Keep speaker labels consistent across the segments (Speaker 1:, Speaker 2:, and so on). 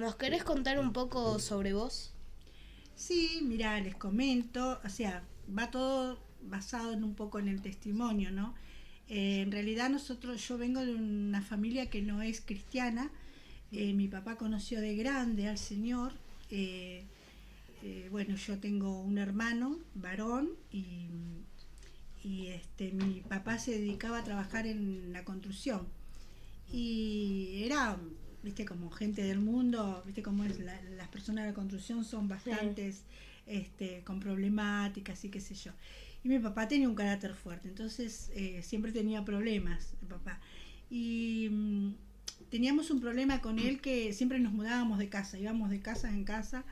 Speaker 1: ¿Nos querés contar un poco sobre vos?
Speaker 2: Sí, mira, les comento, o sea, va todo basado en un poco en el testimonio, ¿no? En realidad yo vengo de una familia que no es cristiana. Mi papá conoció de grande al Señor. eh, bueno, yo tengo un hermano varón y mi papá se dedicaba a trabajar en la construcción y era, viste, como gente del mundo, viste cómo es, las personas de la construcción son bastantes, con problemáticas y qué sé yo. Y mi papá tenía un carácter fuerte, entonces siempre tenía problemas, mi papá. Y teníamos un problema con él, que siempre nos mudábamos de casa, íbamos de casa en casa,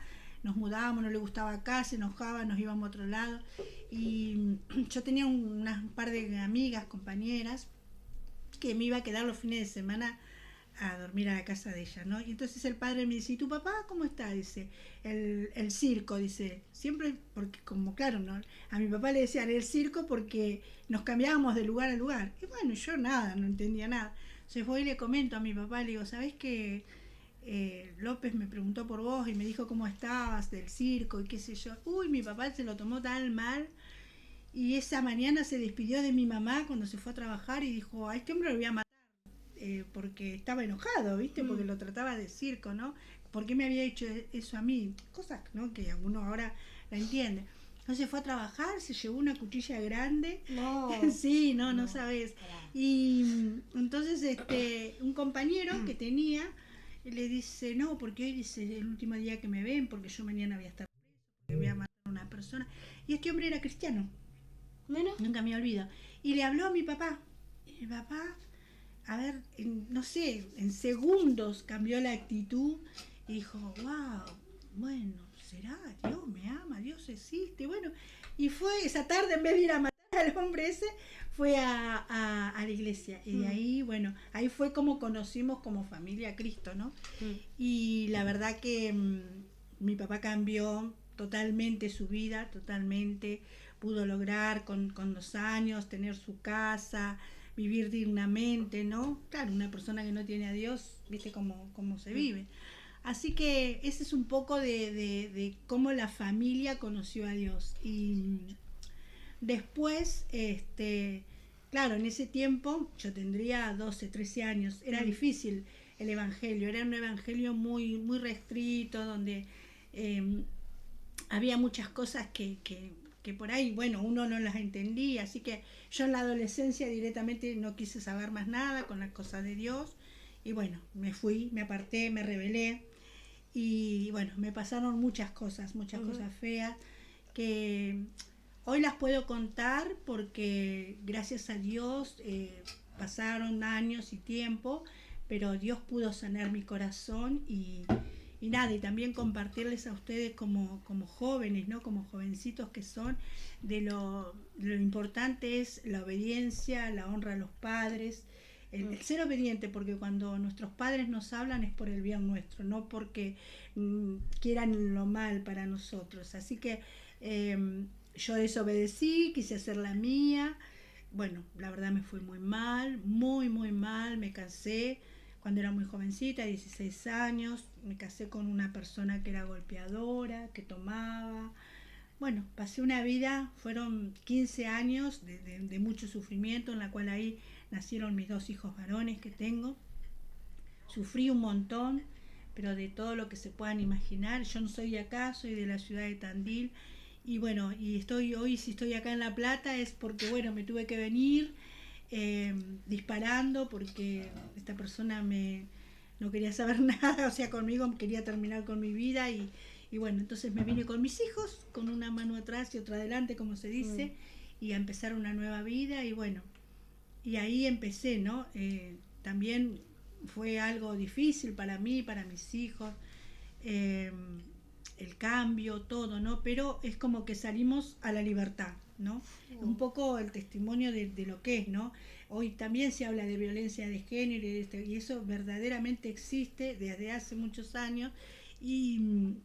Speaker 2: nos mudábamos, no le gustaba acá, se enojaba, nos íbamos a otro lado. Y yo tenía un par de amigas, compañeras, que me iba a quedar los fines de semana a dormir a la casa de ella, ¿no? Y entonces el padre me dice, ¿y tu papá cómo está? Dice, el circo, dice, siempre, porque como claro, ¿no? A mi papá le decían el circo porque nos cambiábamos de lugar a lugar. Y bueno, yo nada, no entendía nada. Entonces voy y le comento a mi papá, le digo, ¿sabés qué? López me preguntó por vos y me dijo cómo estabas del circo y qué sé yo. Uy, mi papá se lo tomó tan mal. Y esa mañana se despidió de mi mamá cuando se fue a trabajar y dijo, a este hombre lo voy a matar, porque estaba enojado, ¿viste? Porque lo trataba de circo, ¿no? ¿Por qué me había hecho eso a mí? Cosas, ¿no?, que uno ahora la entiende. Entonces fue a trabajar, se llevó una cuchilla grande.
Speaker 1: No.
Speaker 2: Sí, no sabes. Y entonces un compañero que tenía le dice, no, porque hoy es el último día que me ven, porque yo mañana voy a estar preso, porque voy a matar a una persona. Y este hombre era cristiano.
Speaker 1: Bueno.
Speaker 2: Nunca me olvido. Y le habló a mi papá. Y mi papá, a ver, no sé, en segundos cambió la actitud y dijo, wow, bueno, será, Dios me ama, Dios existe. Bueno, y fue esa tarde, en vez de ir a matar al hombre ese, fue a la iglesia. Y de ahí, bueno, ahí fue como conocimos como familia a Cristo, ¿no? Y la verdad que mi papá cambió totalmente su vida, totalmente. Pudo lograr con los años tener su casa, vivir dignamente, ¿no? Claro, una persona que no tiene a Dios, viste cómo se vive. Así que ese es un poco de cómo la familia conoció a Dios. Y después, claro, en ese tiempo yo tendría 12, 13 años, era difícil el evangelio, era un evangelio muy restrito, donde había muchas cosas que por ahí, bueno, uno no las entendía, así que yo en la adolescencia directamente no quise saber más nada con las cosas de Dios, y bueno, me fui, me aparté, me rebelé, y bueno, me pasaron muchas cosas feas, que hoy las puedo contar porque gracias a Dios pasaron años y tiempo, pero Dios pudo sanar mi corazón y nada, y también compartirles a ustedes como jóvenes, ¿no? Como jovencitos que son, de lo importante es la obediencia, la honra a los padres, el ser obediente, porque cuando nuestros padres nos hablan es por el bien nuestro, no porque quieran lo mal para nosotros. Así que yo desobedecí, quise hacer la mía. Bueno, la verdad me fue muy mal, muy mal, me casé cuando era muy jovencita, 16 años, me casé con una persona que era golpeadora, que tomaba. Bueno, pasé una vida, fueron 15 años de mucho sufrimiento, en la cual ahí nacieron mis 2 hijos varones que tengo. Sufrí un montón, pero de todo lo que se puedan imaginar. Yo no soy de acá, soy de la ciudad de Tandil. Y bueno, y si estoy acá en La Plata es porque, bueno, me tuve que venir disparando porque esta persona no quería saber nada, o sea, conmigo quería terminar con mi vida y bueno, entonces me vine con mis hijos, con una mano atrás y otra adelante, como se dice, y a empezar una nueva vida y bueno, y ahí empecé, ¿no? También fue algo difícil para mí, para mis hijos, eh, el cambio, todo, ¿no? Pero es como que salimos a la libertad, ¿no? Un poco el testimonio de lo que es, ¿no? Hoy también se habla de violencia de género y eso verdaderamente existe desde hace muchos años y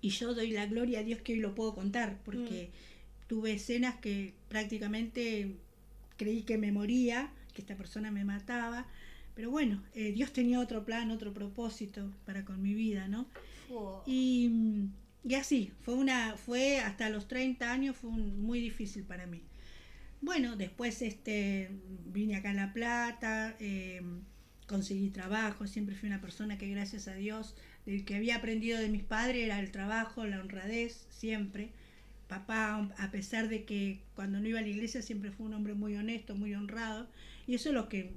Speaker 2: yo doy la gloria a Dios que hoy lo puedo contar, porque tuve escenas que prácticamente creí que me moría, que esta persona me mataba, Pero bueno, Dios tenía otro plan, otro propósito para con mi vida, ¿no?
Speaker 1: Fu.
Speaker 2: Y así, fue hasta los 30 años, fue muy difícil para mí. Bueno, después vine acá a La Plata, conseguí trabajo, siempre fui una persona que gracias a Dios, el que había aprendido de mis padres era el trabajo, la honradez, siempre. Papá, a pesar de que cuando no iba a la iglesia siempre fue un hombre muy honesto, muy honrado, y eso es lo que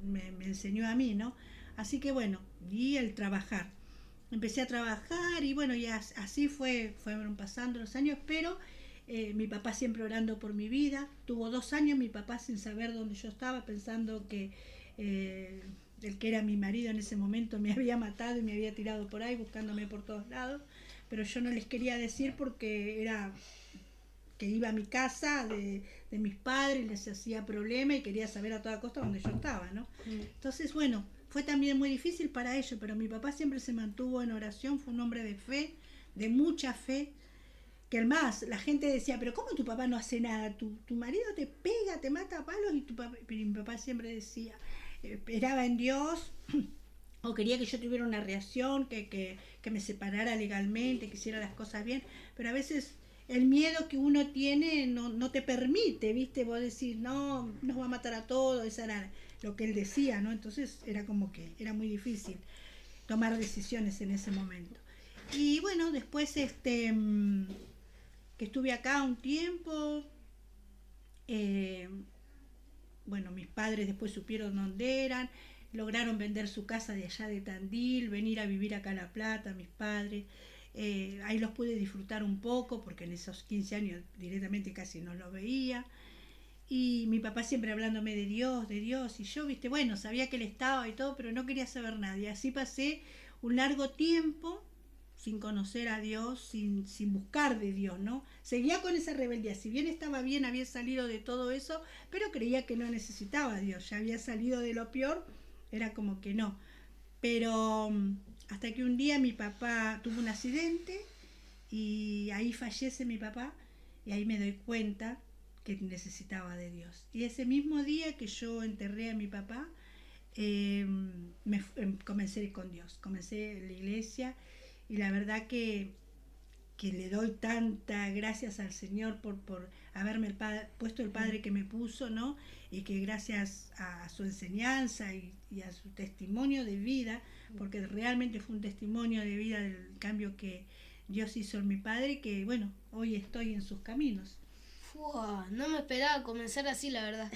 Speaker 2: me enseñó a mí, ¿no? Así que bueno, y el trabajar. Empecé a trabajar y bueno, ya así fueron pasando los años, pero mi papá siempre orando por mi vida. Tuvo 2 años mi papá sin saber dónde yo estaba, pensando que el que era mi marido en ese momento me había matado y me había tirado por ahí buscándome por todos lados, pero yo no les quería decir porque era que iba a mi casa de mis padres, les hacía problema y quería saber a toda costa dónde yo estaba, ¿no? Entonces, bueno, fue también muy difícil para ellos, pero mi papá siempre se mantuvo en oración, fue un hombre de fe, de mucha fe, que el más, la gente decía, pero ¿cómo tu papá no hace nada? Tu marido te pega, te mata a palos y tu papá, pero mi papá siempre decía, esperaba en Dios o quería que yo tuviera una reacción, que me separara legalmente, que hiciera las cosas bien, pero a veces el miedo que uno tiene no te permite, ¿viste? Vos decís, no, nos va a matar a todos, eso era lo que él decía, ¿no? Entonces era como que era muy difícil tomar decisiones en ese momento. Y bueno, después que estuve acá un tiempo, eh, bueno, mis padres después supieron dónde eran, lograron vender su casa de allá de Tandil, venir a vivir acá a La Plata, mis padres. Ahí los pude disfrutar un poco porque en esos 15 años directamente casi no los veía. Y mi papá siempre hablándome de Dios, y yo, viste, bueno, sabía que él estaba y todo, pero no quería saber nada. Y así pasé un largo tiempo sin conocer a Dios, sin buscar de Dios, ¿no? Seguía con esa rebeldía, si bien estaba bien, había salido de todo eso, pero creía que no necesitaba a Dios, ya había salido de lo peor, era como que no. Pero hasta que un día mi papá tuvo un accidente y ahí fallece mi papá y ahí me doy cuenta que necesitaba de Dios. Y ese mismo día que yo enterré a mi papá, comencé con Dios, comencé en la iglesia y la verdad que le doy tanta gracias al Señor por haberme puesto el Padre que me puso, ¿no? Y que gracias a su enseñanza y a su testimonio de vida, porque realmente fue un testimonio de vida del cambio que Dios hizo en mi Padre, que bueno, hoy estoy en sus caminos.
Speaker 1: Fua, no me esperaba comenzar así, la verdad.